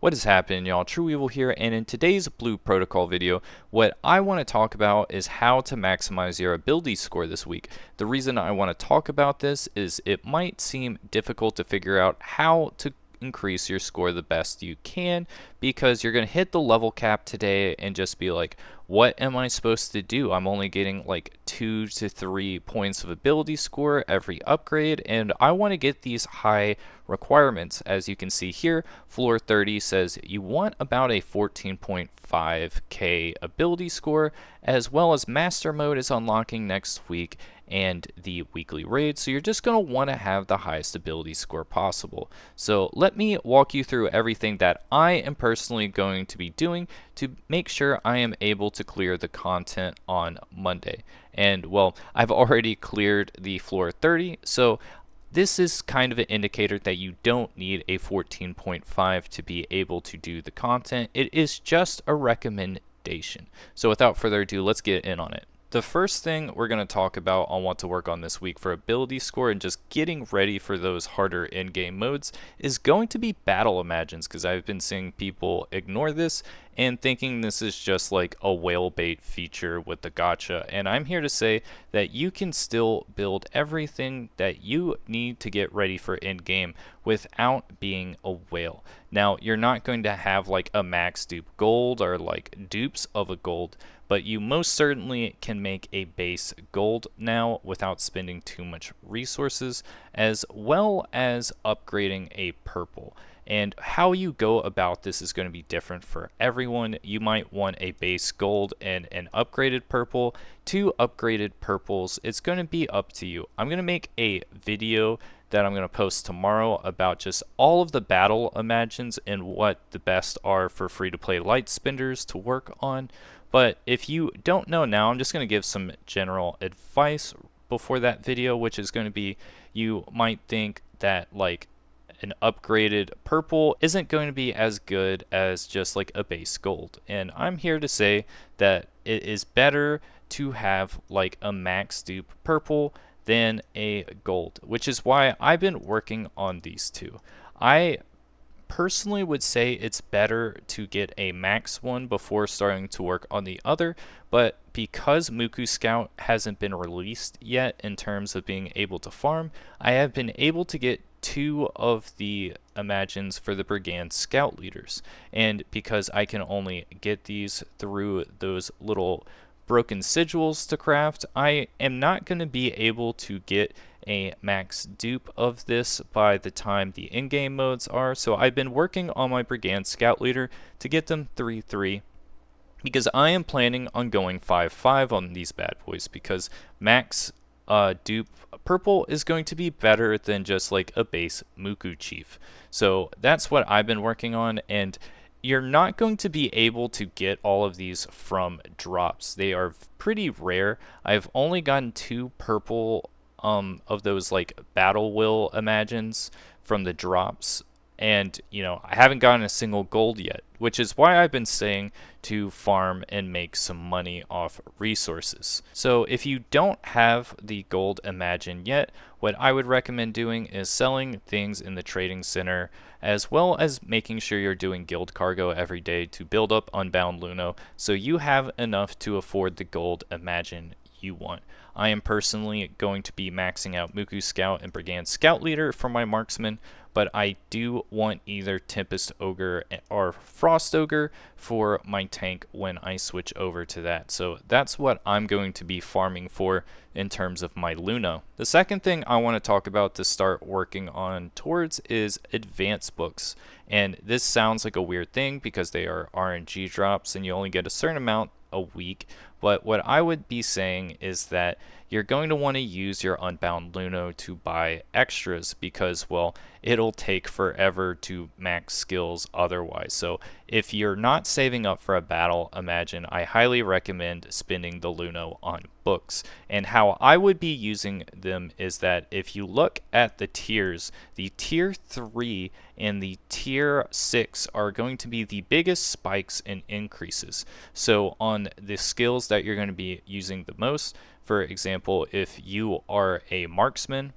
What is happening, y'all? trueeevil here, and in today's Blue Protocol video, what I want to talk about is how to maximize your ability score this week. The reason I want to talk about this is it might seem difficult to figure out how to increase your score the best you can, because you're going to hit the level cap today and just be like, what am I supposed to do? I'm only getting like 2 to 3 points of ability score every upgrade, and I want to get these high requirements. As you can see here, floor 30 says you want about a 14.5k ability score, as well as master mode is unlocking next week and the weekly raid, so you're just going to want to have the highest ability score possible. So let me walk you through everything that I am personally going to be doing to make sure I am able to clear the content on Monday. And well, I've already cleared the floor 30, so this is kind of an indicator that you don't need a 14.5 to be able to do the content. It is just a recommendation. So without further ado, let's get in on it. The first thing we're going to talk about on what to work on this week for ability score and just getting ready for those harder in-game modes is going to be battle imagines, because I've been seeing people ignore this and thinking this is just like a whale bait feature with the gacha, and I'm here to say that you can still build everything that you need to get ready for in-game without being a whale. Now, you're not going to have like a max dupe gold or like dupes of a gold, but you most certainly can make a base gold now without spending too much resources, as well as upgrading a purple. And how you go about this is going to be different for everyone. You might want a base gold and an upgraded purple, 2 upgraded purples. It's going to be up to you. I'm going to make a video that I'm going to post tomorrow about just all of the battle imagines and what the best are for free-to-play light spenders to work on. But if you don't know now, I'm just going to give some general advice before that video, which is going to be, you might think that like an upgraded purple isn't going to be as good as just like a base gold. And I'm here to say that it is better to have like a max dupe purple than a gold, which is why I've been working on these two. I personally would say it's better to get a max one before starting to work on the other, but because Muku Scout hasn't been released yet in terms of being able to farm, I have been able to get 2 of the imagines for the Brigand Scout leaders, and because I can only get these through those little broken sigils to craft, I am not going to be able to get a max dupe of this by the time the in-game modes are. So I've been working on my Brigand Scout Leader to get them 3-3, because I am planning on going 5-5 on these bad boys, because max dupe purple is going to be better than just like a base Muku Chief. So that's what I've been working on, and you're not going to be able to get all of these from drops. They are pretty rare. I've only gotten 2 purple of those like battle will imagines from the drops, and I haven't gotten a single gold yet, which is why I've been saying to farm and make some money off resources. So if you don't have the gold imagine yet, what I would recommend doing is selling things in the trading center, as well as making sure you're doing guild cargo every day to build up Unbound Luno, so you have enough to afford the gold imagine you want. I am personally going to be maxing out Muku Scout and Brigand Scout Leader for my marksman, but I do want either Tempest Ogre or Frost Ogre for my tank when I switch over to that. So that's what I'm going to be farming for in terms of my Luno. The second thing I want to talk about to start working on towards is advanced books. And this sounds like a weird thing because they are RNG drops and you only get a certain amount a week, but what I would be saying is that you're going to want to use your Unbound Luno to buy extras, because, well, it'll take forever to max skills otherwise. So if you're not saving up for a battle imagine, I highly recommend spending the Luno on books. And how I would be using them is that if you look at the tiers, the tier 3 and the tier 6 are going to be the biggest spikes and increases. So on the skills that you're going to be using the most, for example, if you are a marksman,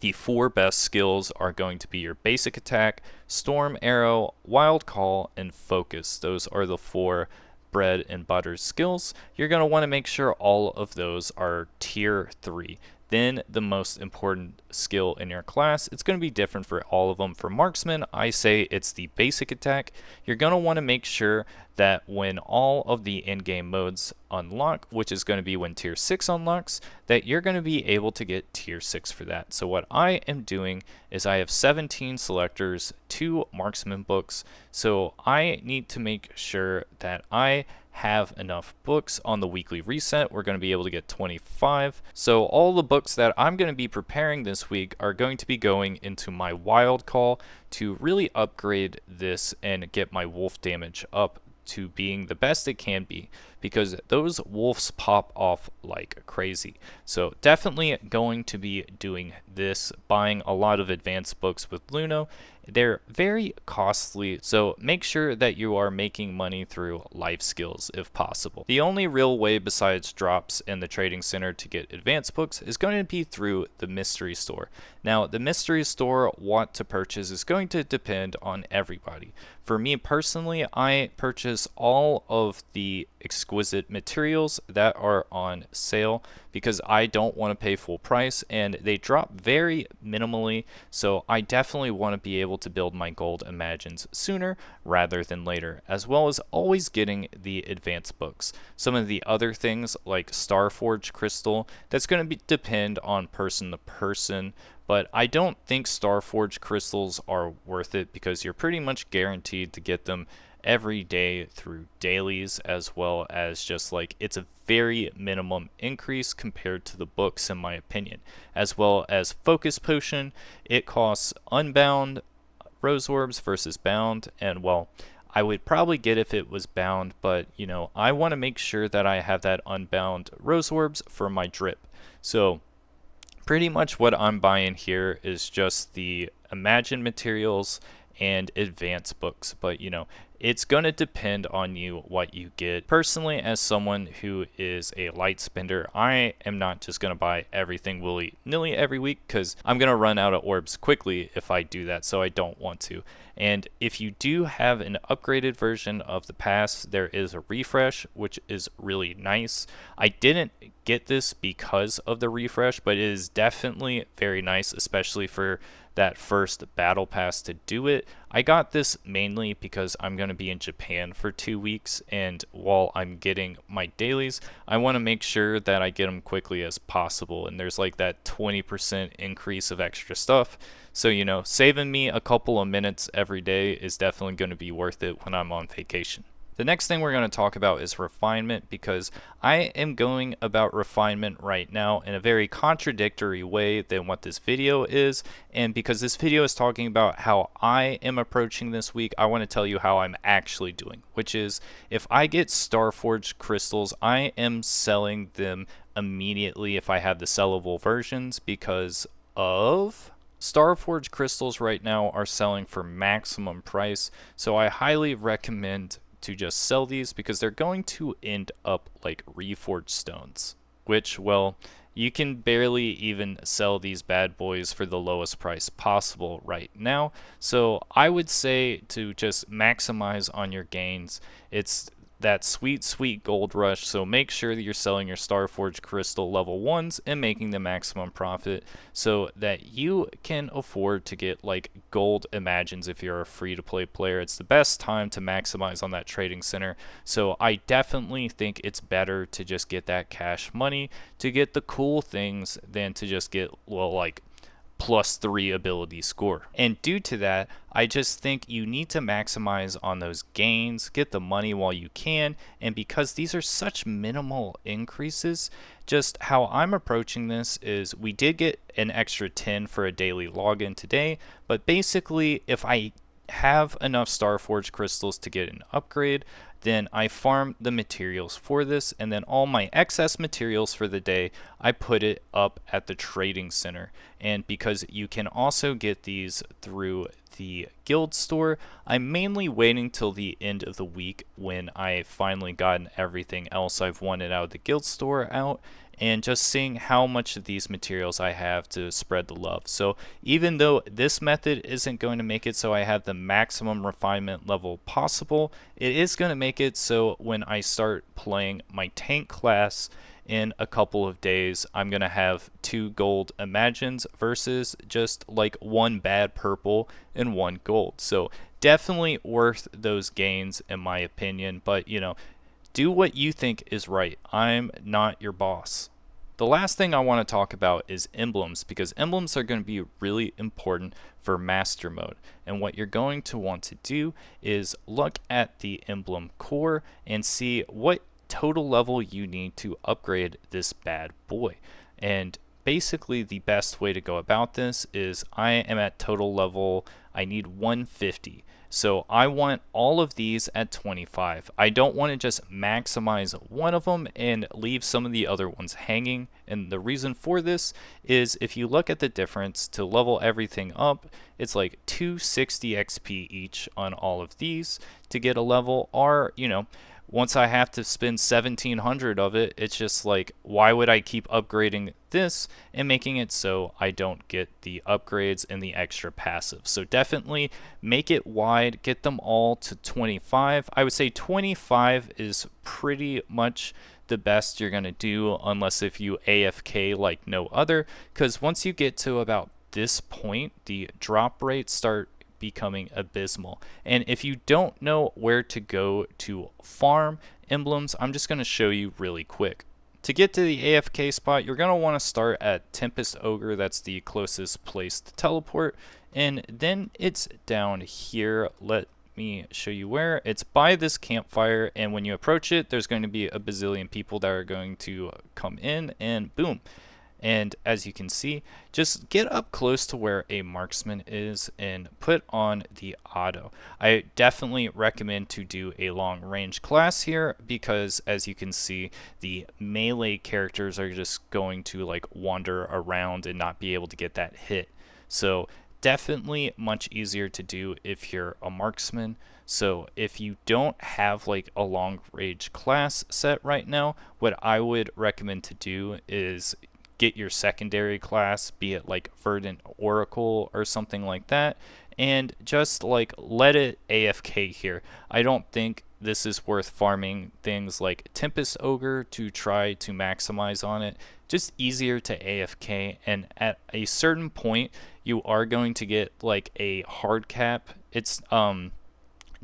The 4 best skills are going to be your basic attack, storm arrow, wild call, and focus. Those are the 4 bread and butter skills. You're going to want to make sure all of those are tier 3. Then the most important skill in your class, it's going to be different for all of them. For marksman, I say it's the basic attack. You're going to want to make sure that when all of the in-game modes unlock, which is going to be when tier 6 unlocks, that you're going to be able to get tier 6 for that. So what I am doing is I have 17 selectors, 2 marksman books, so I need to make sure that I have enough books on the weekly reset. We're going to be able to get 25. So all the books that I'm going to be preparing this week are going to be going into my wild call to really upgrade this and get my wolf damage up to being the best it can be, because those wolves pop off like crazy. So definitely going to be doing this, buying a lot of advanced books with Luno. They're very costly, so make sure that you are making money through life skills if possible. The only real way besides drops in the trading center to get advanced books is going to be through the mystery store. Now, the mystery store, what to purchase is going to depend on everybody. For me personally, I purchase all of the exquisite materials that are on sale because I don't want to pay full price, and they drop very minimally, so I definitely want to be able to build my gold imagines sooner rather than later, as well as always getting the advanced books. Some of the other things like Starforge Crystal, that's going to depend on person to person, but I don't think Starforge crystals are worth it because you're pretty much guaranteed to get them every day through dailies, as well as just like it's a very minimum increase compared to the books in my opinion. As well as Focus Potion, it costs unbound rose orbs versus bound, and well, I would probably get if it was bound, but you know, I want to make sure that I have that unbound rose orbs for my drip. So pretty much what I'm buying here is just the Imagine materials and advanced books, but you know, it's going to depend on you what you get. Personally, as someone who is a light spender, I am not just going to buy everything willy-nilly every week because I'm going to run out of orbs quickly if I do that, so I don't want to. And if you do have an upgraded version of the pass, there is a refresh, which is really nice. I didn't get this because of the refresh, but it is definitely very nice, especially for that first battle pass to do it. I got this mainly because I'm going to be in Japan for 2 weeks, and while I'm getting my dailies, I want to make sure that I get them quickly as possible, and there's like that 20% increase of extra stuff. So, you know, saving me a couple of minutes every day is definitely going to be worth it when I'm on vacation. The next thing we're going to talk about is refinement, because I am going about refinement right now in a very contradictory way than what this video is, and because this video is talking about how I am approaching this week, I want to tell you how I'm actually doing, which is if I get Starforged crystals, I am selling them immediately if I have the sellable versions, because of Starforged crystals right now are selling for maximum price, so I highly recommend to just sell these because they're going to end up like reforged stones, which, well, you can barely even sell these bad boys for the lowest price possible right now. So I would say to just maximize on your gains. It's that sweet gold rush, so make sure that you're selling your Starforged crystal level 1s and making the maximum profit so that you can afford to get like gold imagines if you're a free-to-play player. It's the best time to maximize on that trading center, so I definitely think it's better to just get that cash money to get the cool things than to just get, well, like +3 ability score. And due to that, I just think you need to maximize on those gains, get the money while you can, and because these are such minimal increases, just how I'm approaching this is we did get an extra 10 for a daily login today, but basically if I have enough Starforged crystals to get an upgrade, then I farm the materials for this, and then all my excess materials for the day, I put it up at the trading center. And because you can also get these through the guild store, I'm mainly waiting till the end of the week when I finally gotten everything else I've wanted out of the guild store out, and just seeing how much of these materials I have to spread the love. So even though this method isn't going to make it so I have the maximum refinement level possible, it is going to make it so when I start playing my tank class in a couple of days, I'm going to have 2 gold imagines versus just like 1 bad purple and 1 gold. So definitely worth those gains in my opinion, but do what you think is right. I'm not your boss. The last thing I want to talk about is emblems, because emblems are going to be really important for master mode. And what you're going to want to do is look at the emblem core and see what total level you need to upgrade this bad boy. And basically the best way to go about this is I am at total level, I need 150. So I want all of these at 25. I don't want to just maximize one of them and leave some of the other ones hanging. And the reason for this is if you look at the difference to level everything up, it's like 260 XP each on all of these to get a level, or once I have to spend 1700 of it, it's just like, why would I keep upgrading this and making it so I don't get the upgrades and the extra passive? So definitely make it wide, get them all to 25. I would say 25 is pretty much the best you're going to do, unless if you AFK like no other, because once you get to about this point, the drop rates start becoming abysmal. And if you don't know where to go to farm emblems, I'm just going to show you really quick. To get to the AFK spot, you're going to want to start at Tempest Ogre. That's the closest place to teleport. And then it's down here. Let me show you where. It's by this campfire, and when you approach it, there's going to be a bazillion people that are going to come in, and boom. And as you can see, just get up close to where a marksman is and put on the auto. I definitely recommend to do a long range class here, because as you can see, the melee characters are just going to like wander around and not be able to get that hit. So definitely much easier to do if you're a marksman. So if you don't have like a long range class set right now, what I would recommend to do is get your secondary class, be it like Verdant Oracle or something like that, and just like let it AFK here. I don't think this is worth farming things like Tempest Ogre to try to maximize on it. Just easier to AFK, and at a certain point you are going to get like a hard cap. It's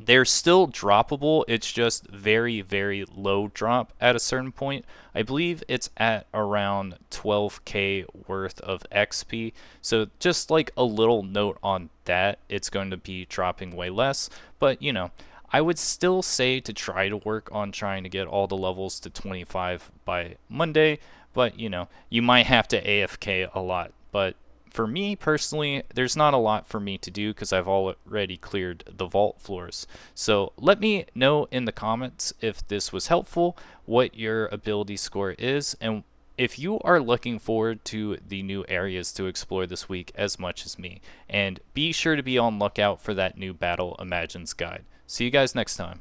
they're still droppable, it's just very, very low drop at a certain point. I believe it's at around 12k worth of XP, so just like a little note on that, it's going to be dropping way less. But I would still say to try to work on trying to get all the levels to 25 by Monday, but you might have to AFK a lot. But for me personally, there's not a lot for me to do because I've already cleared the vault floors. So let me know in the comments if this was helpful, what your ability score is, and if you are looking forward to the new areas to explore this week as much as me. And be sure to be on lookout for that new Battle Imagines guide. See you guys next time.